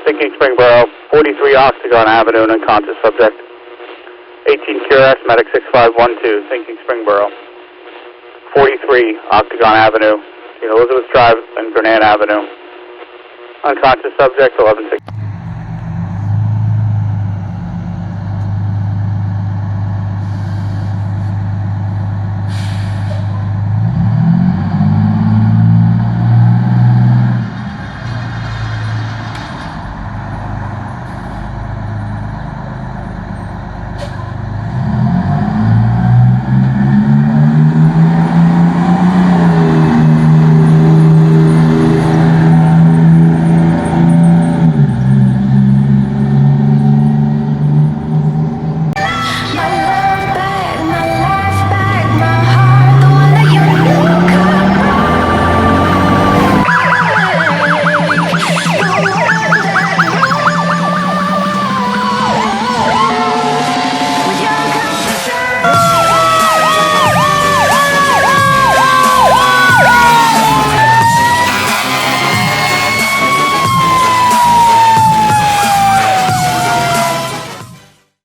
Thinking Springboro, 43 Octagon Avenue, an unconscious subject. 18 QRS, medic 6512, Thinking Springboro. 43 Octagon Avenue, Elizabeth Drive and Grenade Avenue. Unconscious subject, 11-6.